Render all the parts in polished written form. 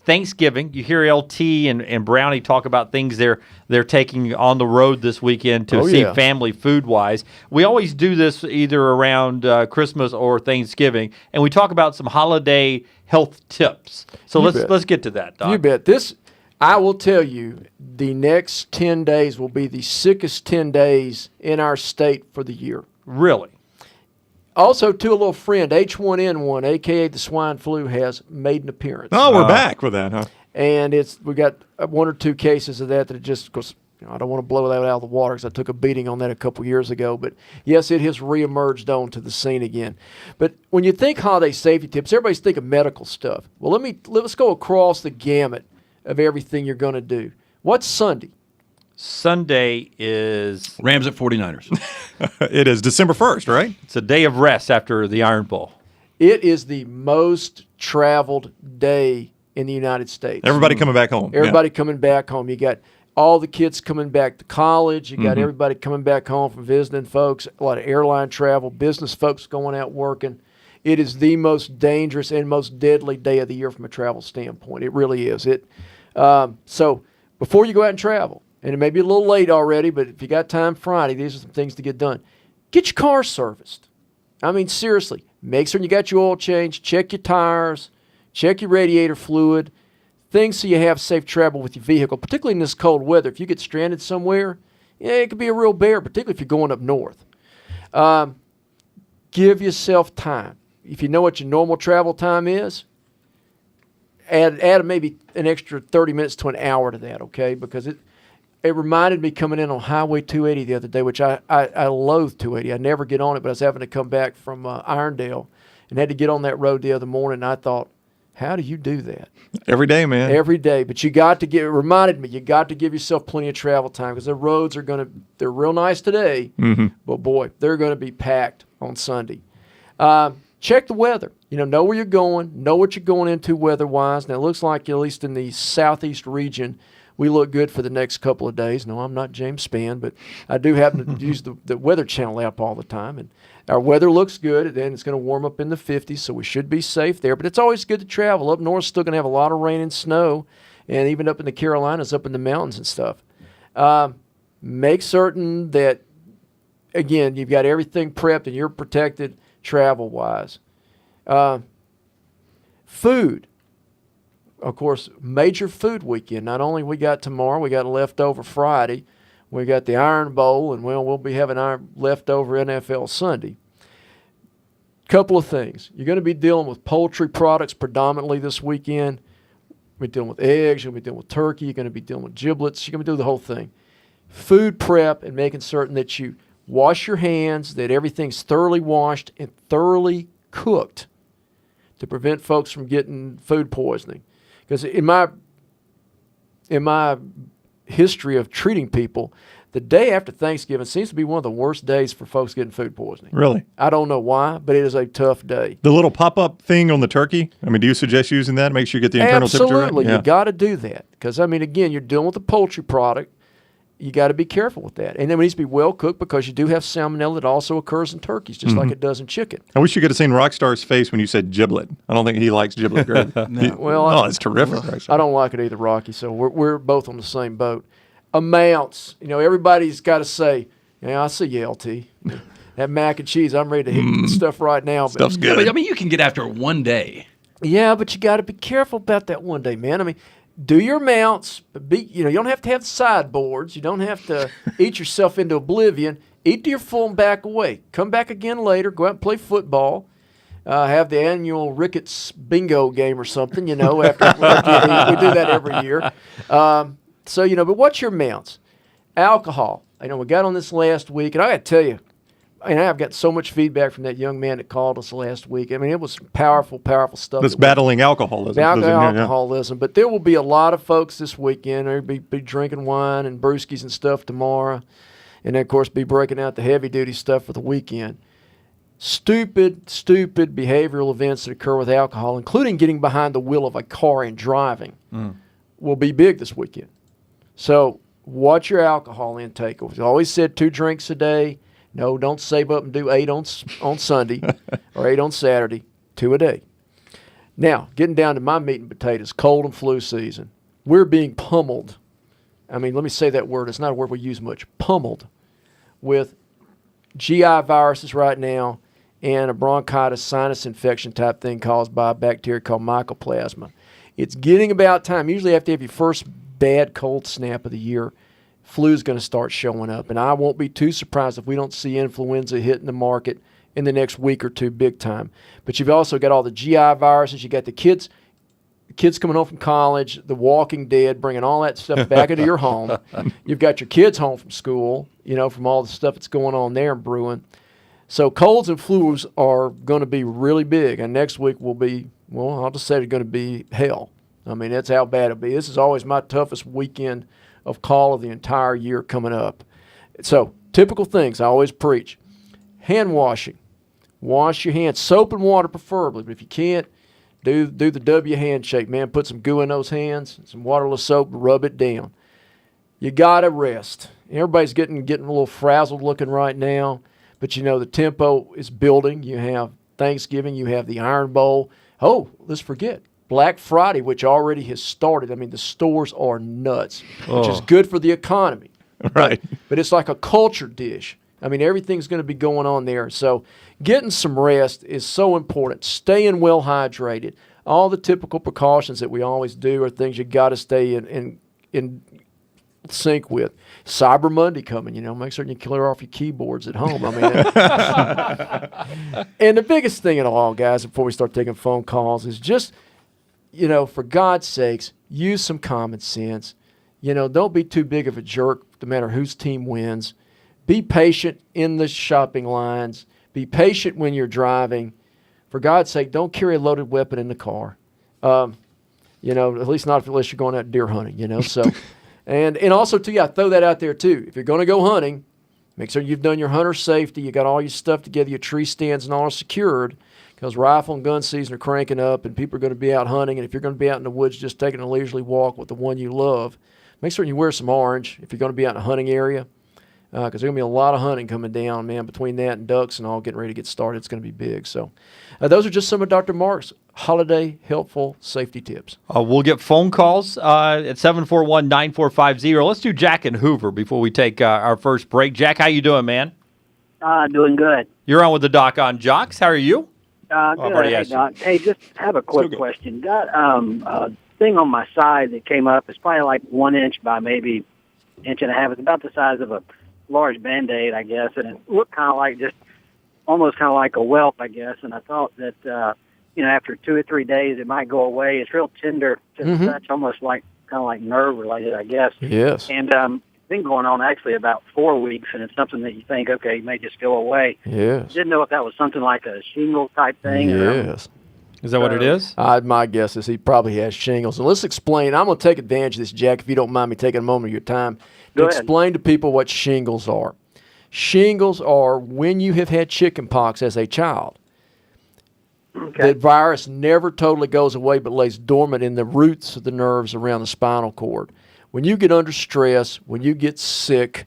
Thanksgiving. You hear LT and Brownie talk about things they're taking on the road this weekend to see family food-wise. We always do this either around Christmas or Thanksgiving, and we talk about some holiday health tips. So let's get to that, Doc. You bet. I will tell you, the next 10 days will be the sickest 10 days in our state for the year. Really? Also, too, a little friend, H1N1, a.k.a. the swine flu, has made an appearance. Oh, we're back with that, huh? And we got one or two cases of that it just, because I don't want to blow that out of the water because I took a beating on that a couple years ago. But, yes, it has reemerged onto the scene again. But when you think holiday safety tips, everybody's thinking medical stuff. Well, let's go across the gamut of everything you're going to do. What's Sunday? Sunday is Rams at 49ers. It is December 1st, right? It's a day of rest after the Iron Bowl. It is the most traveled day in the United States. Everybody coming back home. Everybody coming back home. You got all the kids coming back to college. You got everybody coming back home from visiting folks, a lot of airline travel, business folks going out working. It is the most dangerous and most deadly day of the year from a travel standpoint. It really is. So before you go out and travel, and it may be a little late already, but if you got time Friday, these are some things to get done. Get your car serviced. I mean, seriously, make sure you got your oil changed, check your tires, check your radiator fluid, things so you have safe travel with your vehicle, particularly in this cold weather. If you get stranded somewhere, it could be a real bear, particularly if you're going up north. Give yourself time. If you know what your normal travel time is, add maybe an extra 30 minutes to an hour to that, okay? Because it reminded me coming in on Highway 280 the other day, which I loathe 280. I never get on it, but I was having to come back from Irondale and had to get on that road the other morning, and I thought, how do you do that? Every day, man. Every day. But it reminded me, you got to give yourself plenty of travel time because the roads they're real nice today, but boy, they're going to be packed on Sunday. Check the weather. Know where you're going, know what you're going into weather-wise. Now, it looks like, at least in the southeast region, we look good for the next couple of days. No, I'm not James Spann, but I do happen to use the Weather Channel app all the time. And our weather looks good, and then it's going to warm up in the 50s, so we should be safe there. But it's always good to travel. Up north, still going to have a lot of rain and snow, and even up in the Carolinas, up in the mountains and stuff. Make certain that, again, you've got everything prepped and you're protected travel-wise. Food. Of course, major food weekend. Not only we got tomorrow, we got leftover Friday. We got the Iron Bowl, and we'll be having our leftover NFL Sunday. Couple of things. You're going to be dealing with poultry products predominantly this weekend. You're going to be dealing with eggs. You're going to be dealing with turkey. You're going to be dealing with giblets. You're going to do the whole thing. Food prep and making certain that you wash your hands, that everything's thoroughly washed and thoroughly cooked to prevent folks from getting food poisoning. Because in my history of treating people, the day after Thanksgiving seems to be one of the worst days for folks getting food poisoning. Really? I don't know why, but it is a tough day. The little pop-up thing on the turkey, do you suggest using that? Make sure you get the internal temperature right? Absolutely. You got to do that. Because, again, you're dealing with a poultry product. You got to be careful with that. And then it needs to be well cooked because you do have salmonella that also occurs in turkeys, just like it does in chicken. I wish you could have seen Rockstar's face when you said giblet. I don't think he likes giblet gravy. It's terrific. I don't like it either, Rocky. So we're both on the same boat. Amounts. Everybody's got to say, I see you, LT. That mac and cheese, I'm ready to hit stuff right now. Stuff's good. Yeah, but, you can get after it one day. Yeah, but you got to be careful about that one day, man. Do your amounts, but you don't have to have sideboards. You don't have to eat yourself into oblivion. Eat to your full and back away. Come back again later. Go out and play football. Have the annual Ricketts bingo game or something, after you eat. We do that every year. But what's your amounts? Alcohol. We got on this last week, and I got to tell you, I've got so much feedback from that young man that called us last week. It was powerful, powerful stuff. That's battling alcoholism. Alcoholism. But there will be a lot of folks this weekend. They'll be drinking wine and brewskis and stuff tomorrow. And then, of course, be breaking out the heavy-duty stuff for the weekend. Stupid behavioral events that occur with alcohol, including getting behind the wheel of a car and driving, will be big this weekend. So watch your alcohol intake. We've always said 2 drinks a day. No, don't save up and do 8 on Sunday or 8 on Saturday, 2 a day. Now, getting down to my meat and potatoes, cold and flu season. We're being pummeled. I mean, let me say that word. It's not a word we use much. Pummeled with GI viruses right now and a bronchitis sinus infection type thing caused by a bacteria called mycoplasma. It's getting about time. Usually after you have your first bad cold snap of the year, flu's going to start showing up. And I won't be too surprised if we don't see influenza hitting the market in the next week or two big time. But you've also got all the GI viruses. You got the kids coming home from college, the Walking Dead, bringing all that stuff back into your home. You've got your kids home from school, from all the stuff that's going on there and brewing. So colds and flus are going to be really big. And next week will be, well, I'll just say it's going to be hell. I mean, that's how bad it'll be. This is always my toughest weekend of call of the entire year coming up. So typical things I always preach. Hand washing. Wash your hands. Soap and water preferably. But if you can't, do the W handshake, man. Put some goo in those hands, some waterless soap, rub it down. You got to rest. Everybody's getting a little frazzled looking right now. But, the tempo is building. You have Thanksgiving. You have the Iron Bowl. Oh, let's forget. Black Friday, which already has started. I mean, the stores are nuts, which is good for the economy. Right. But it's like a culture dish. I mean, everything's going to be going on there. So getting some rest is so important. Staying well hydrated. All the typical precautions that we always do are things you got to stay in sync with. Cyber Monday coming, make certain you clear off your keyboards at home. I mean, and the biggest thing in all, guys, before we start taking phone calls is just, for God's sakes, use some common sense. Don't be too big of a jerk no matter whose team wins. Be patient in the shopping lines. Be patient when you're driving. For God's sake, don't carry a loaded weapon in the car. At least not unless you're going out deer hunting, so. And also, too, I throw that out there, too. If you're going to go hunting, make sure you've done your hunter safety. You got all your stuff together, your tree stands and all are secured, because rifle and gun season are cranking up and people are going to be out hunting. And if you're going to be out in the woods just taking a leisurely walk with the one you love, make sure you wear some orange if you're going to be out in a hunting area. Because there's going to be a lot of hunting coming down, man, between that and ducks and all getting ready to get started. It's going to be big. So those are just some of Dr. Mark's holiday helpful safety tips. We'll get phone calls at 741-9450. Let's do Jack and Hoover before we take our first break. Jack, how you doing, man? Doing good. You're on with the doc on JOX. How are you? Good. Hey, Doc. Hey, just have a quick question. Got a thing on my side that came up. It's probably like 1 inch by maybe inch and a half. It's about the size of a large Band-Aid, I guess, and it looked kind of like almost kind of like a whelp, I guess. And I thought that, after 2 or 3 days, it might go away. It's real tender to the touch, almost kind of like nerve related, I guess. Yes. And it's been going on actually about 4 weeks, and it's something that you think, okay, it may just go away. Yes. Didn't know if that was something like a shingle type thing. Yes. Is that what it is? My guess is he probably has shingles. And let's explain. I'm going to take advantage of this, Jack, if you don't mind me taking a moment of your time to explain to people what shingles are. Shingles are when you have had chicken pox as a child. Okay. The virus never totally goes away but lays dormant in the roots of the nerves around the spinal cord. When you get under stress, when you get sick,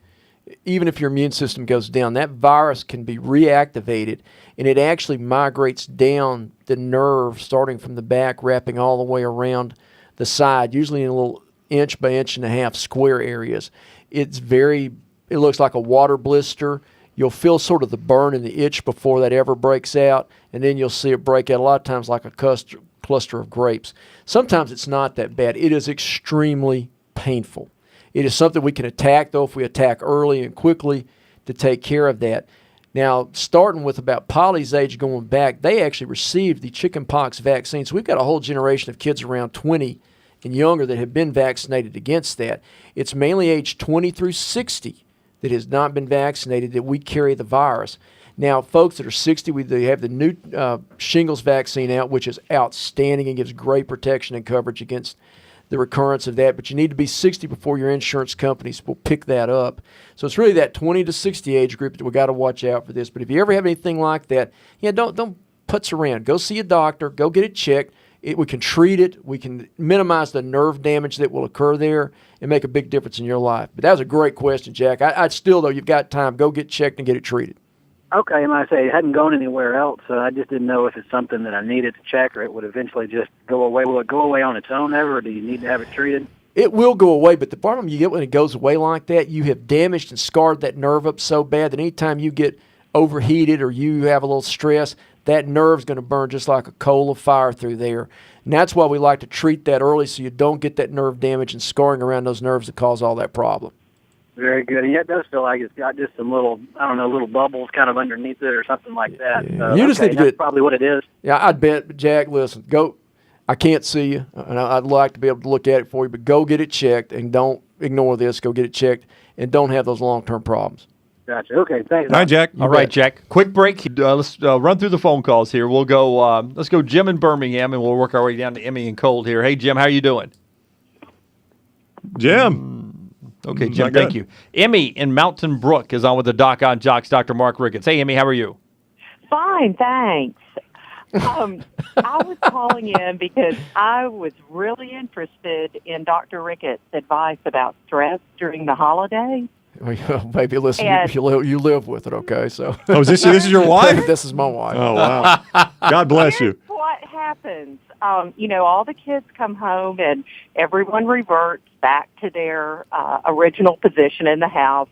even if your immune system goes down, that virus can be reactivated, and it actually migrates down the nerve starting from the back, wrapping all the way around the side, usually in a little inch by inch and a half square areas. It looks like a water blister. You'll feel sort of the burn and the itch before that ever breaks out, and then you'll see it break out a lot of times like a cluster of grapes. Sometimes it's not that bad. It is extremely painful. It is something we can attack, though, if we attack early and quickly to take care of that. Now, starting with about Polly's age going back, they actually received the chickenpox vaccine. So we've got a whole generation of kids around 20 and younger that have been vaccinated against that. It's mainly age 20 through 60 that has not been vaccinated that we carry the virus. Now, folks that are 60, they have the new shingles vaccine out, which is outstanding and gives great protection and coverage against the recurrence of that, but you need to be 60 before your insurance companies will pick that up. So it's really that 20 to 60 age group that we got to watch out for this. But if you ever have anything like that, don't putz around. Go see a doctor. Go get it checked. We can treat it. We can minimize the nerve damage that will occur there and make a big difference in your life. But that was a great question, Jack. I'd still, though, you've got time. Go get checked and get it treated. Okay, and I say it hadn't gone anywhere else, so I just didn't know if it's something that I needed to check, or it would eventually just go away. Will it go away on its own ever, or do you need to have it treated? It will go away, but the problem you get when it goes away like that, you have damaged and scarred that nerve up so bad that anytime you get overheated or you have a little stress, that nerve's going to burn just like a coal of fire through there. And that's why we like to treat that early so you don't get that nerve damage and scarring around those nerves that cause all that problem. Very good. And it does feel like it's got just some little, little bubbles kind of underneath it or something like that. Yeah. So, You just need to that's get probably what it is. Yeah, I'd bet, Jack, listen, go. I can't see you, and I'd like to be able to look at it for you, but go get it checked, and don't ignore this. Go get it checked, and don't have those long-term problems. Gotcha. Okay, thanks. All right, Jack. All right, Jack. Quick break. Let's run through the phone calls here. We'll go. Let's go, Jim in Birmingham, and we'll work our way down to Emmy and Cold here. Hey, Jim, how are you doing? Jim. Okay, Jim, thank you. Emmy in Mountain Brook is on with the Doc on Jocks, Dr. Mark Ricketts. Hey, Emmy, how are you? Fine, thanks. I was calling in because I was really interested in Dr. Ricketts' advice about stress during the holidays. Well, baby, listen, you live with it, okay? So. Oh, is this your wife? This is my wife. Oh, wow. God bless you. Here's what happens. All the kids come home and everyone reverts back to their original position in the house,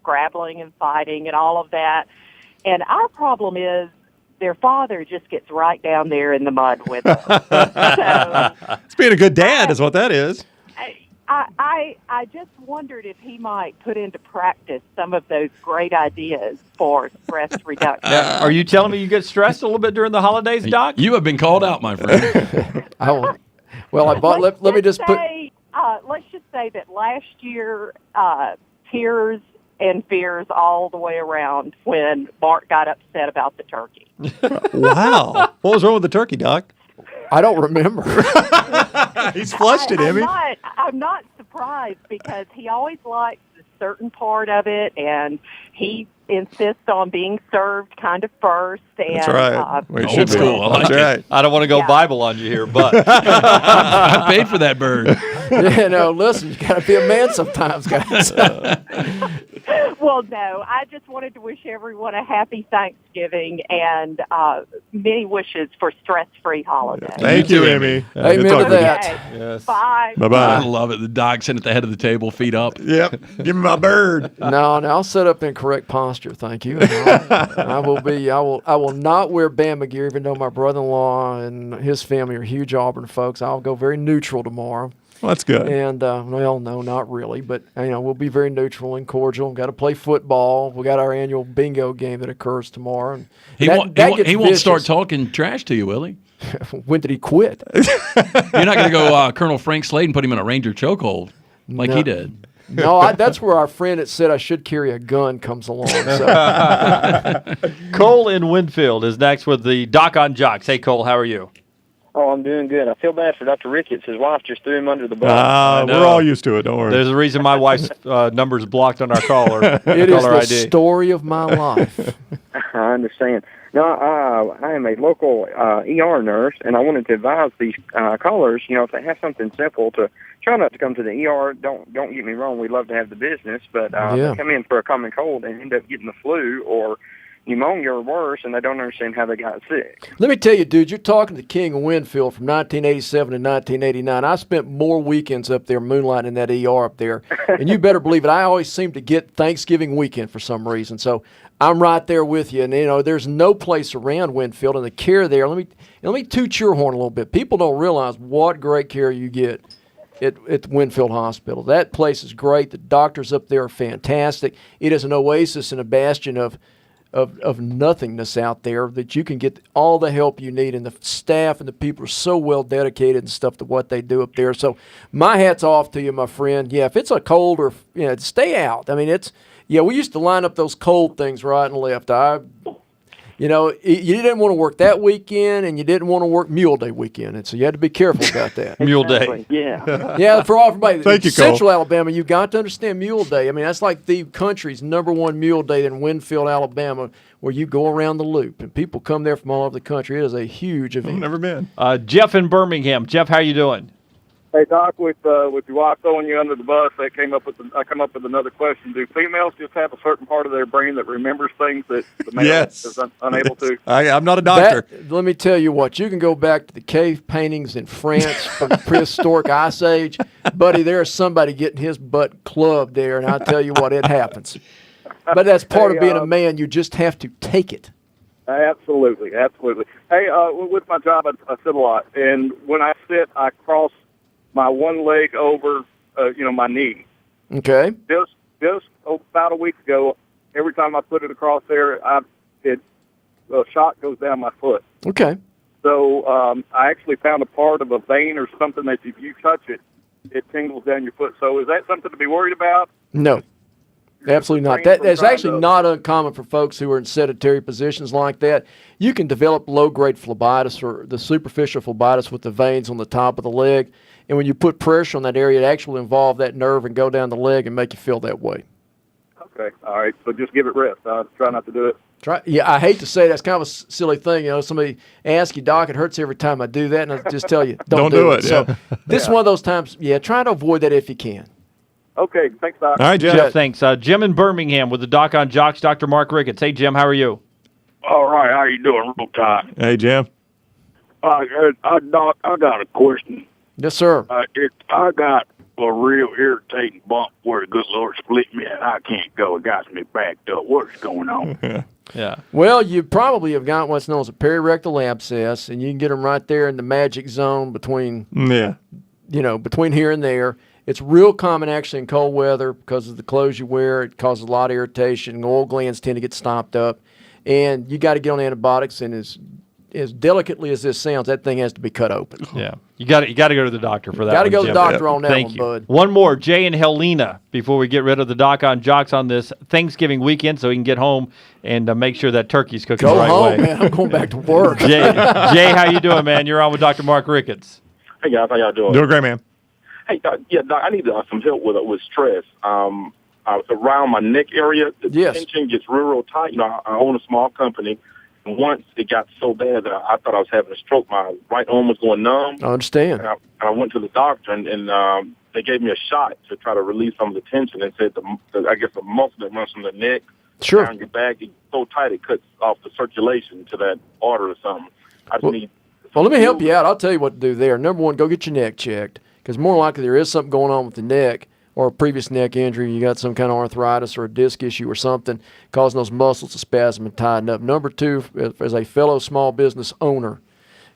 scrabbling and fighting and all of that. And our problem is their father just gets right down there in the mud with us. So, it's being a good dad is what that is. I just wondered if he might put into practice some of those great ideas for stress reduction. Are you telling me you get stressed a little bit during the holidays, Doc? You have been called out, my friend. Let's just say that last year, tears and fears all the way around when Mark got upset about the turkey. Wow. What was wrong with the turkey, Doc? I don't remember. He's flushed it, Emmy. I'm not surprised because he always likes a certain part of it, and he insists on being served kind of first. And, that's right. Old school. That's right. I don't want to go Bible on you here, but I paid for that bird. Listen, you got to be a man sometimes, guys. Well, no, I just wanted to wish everyone a happy Thanksgiving and many wishes for stress-free holidays. Thank you, Emmy. Amen to that. Okay. Yes. Bye. Bye-bye. I love it. The dog sitting at the head of the table, feet up. Yep. Give me my bird. No, I'll set up in correct posture. Thank you. I will not wear Bama gear, even though my brother-in-law and his family are huge Auburn folks. I'll go very neutral tomorrow. Well, that's good. And, no, not really. But, we'll be very neutral and cordial. Got to play football. We got our annual bingo game that occurs tomorrow. And He won't start talking trash to you, will he? When did he quit? You're not going to go Colonel Frank Slade and put him in a Ranger chokehold like he did. No, that's where our friend that said I should carry a gun comes along. So. Cole in Winfield is next with the Doc on Jocks. Hey, Cole, how are you? Oh, I'm doing good. I feel bad for Dr. Ricketts. His wife just threw him under the bus. We're all used to it. Don't worry. There's a reason my wife's number's blocked on our caller. It is the ID. story of my life. I understand. No, I am a local ER nurse, and I wanted to advise these callers, if they have something simple, to try not to come to the ER. Don't get me wrong. We love to have the business, but they come in for a common cold and end up getting the flu or pneumonia or worse, and they don't understand how they got sick. Let me tell you, dude, you're talking to King of Winfield from 1987 to 1989. I spent more weekends up there moonlighting in that ER up there, and you better believe it, I always seem to get Thanksgiving weekend for some reason. So I'm right there with you, and there's no place around Winfield, and the care there. Let me toot your horn a little bit. People don't realize what great care you get at Winfield Hospital. That place is great. The doctors up there are fantastic. It is an oasis and a bastion of nothingness out there that you can get all the help you need, and the staff and the people are so well dedicated and stuff to what they do up there. So my hat's off to you, my friend. Yeah, if it's a cold or stay out. I mean, we used to line up those cold things right and left. You didn't want to work that weekend, and you didn't want to work Mule Day weekend, and so you had to be careful about that. Mule Day. Yeah. Yeah, for everybody. Thank you, Cole. Central Alabama, you've got to understand Mule Day. I mean, that's like the country's #1 Mule Day in Winfield, Alabama, where you go around the loop, and people come there from all over the country. It is a huge event. I've never been. Jeff in Birmingham. Jeff, how you doing? Hey Doc, with your wife throwing you under the bus, I come up with another question. Do females just have a certain part of their brain that remembers things that the male is unable to? I'm not a doctor. Let me tell you what. You can go back to the cave paintings in France from the prehistoric ice age, buddy. There's somebody getting his butt clubbed there, and I'll tell you what, it happens. But that's part of being a man. You just have to take it. Absolutely. Hey, with my job, I sit a lot, and when I sit, I cross my one leg over, my knee. Okay. Just about a week ago, every time I put it across there, a shot goes down my foot. Okay. So I actually found a part of a vein or something that if you touch it, it tingles down your foot. So is that something to be worried about? No. Absolutely not. That's actually not uncommon for folks who are in sedentary positions like that. You can develop low-grade phlebitis or the superficial phlebitis with the veins on the top of the leg. And when you put pressure on that area, it actually involve that nerve and go down the leg and make you feel that way. Okay. All right. So just give it rest. Try not to do it. Yeah, I hate to say that's kind of a silly thing. Somebody asks you, Doc, it hurts every time I do that. And I just tell you, don't do it. So this is one of those times, try to avoid that if you can. Okay, thanks, Doc. All right, Jim. Jeff, thanks. Jim in Birmingham with the Doc on JOX, Dr. Mark Ricketts. Hey, Jim, how are you? All right, how you doing, real time? Hey, Jim. Doc, I got a question. Yes, sir. I got a real irritating bump where the good Lord split me and I can't go. It got me backed up. What's going on? Yeah. Well, you probably have got what's known as a perirectal abscess, and you can get them right there in the magic zone between between here and there. It's real common actually in cold weather because of the clothes you wear. It causes a lot of irritation. Oil glands tend to get stopped up. And you got to get on antibiotics, and as delicately as this sounds, that thing has to be cut open. Yeah. You got to go to the doctor for that. Got to go to the doctor on that Thank one, you. bud. One more, Jay and Helena, before we get rid of the Doc on JOX on this Thanksgiving weekend so we can get home and make sure that turkey's cooking the right way. Go home, man. I'm going back to work. Jay, how you doing, man? You're on with Dr. Mark Ricketts. Hey, guys. How y'all doing? Doing great, man. Hey, Doc, Doc, I need some help with stress. Around my neck area, the tension gets real tight. I own a small company. And once it got so bad that I thought I was having a stroke, my right arm was going numb. I understand. And I went to the doctor, and they gave me a shot to try to release some of the tension and said, I guess the muscle that runs from the neck down your back, it's so tight it cuts off the circulation to that artery or something. I just need... Well, let me help you out. I'll tell you what to do there. Number one, go get your neck checked, because more likely there is something going on with the neck or a previous neck injury. You got some kind of arthritis or a disc issue or something causing those muscles to spasm and tighten up. Number two, as a fellow small business owner,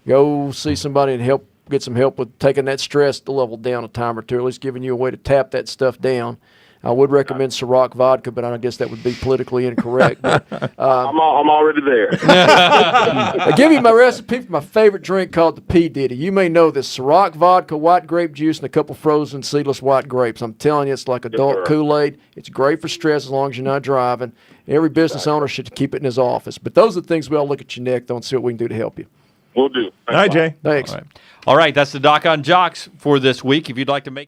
go see somebody and get some help with taking that stress level down a time or two, at least giving you a way to tap that stuff down. I would recommend Ciroc vodka, but I guess that would be politically incorrect. But, I'm already there. I give you my recipe for my favorite drink called the P. Diddy. You may know this: Ciroc vodka, white grape juice, and a couple frozen seedless white grapes. I'm telling you, it's like adult Kool-Aid. It's great for stress as long as you're not driving. Every business owner should keep it in his office. But those are the things we all look at your neck, though, and see what we can do to help you. We'll do. All right, Jay. Thanks. All right, that's the Doc on JOX for this week. If you'd like to make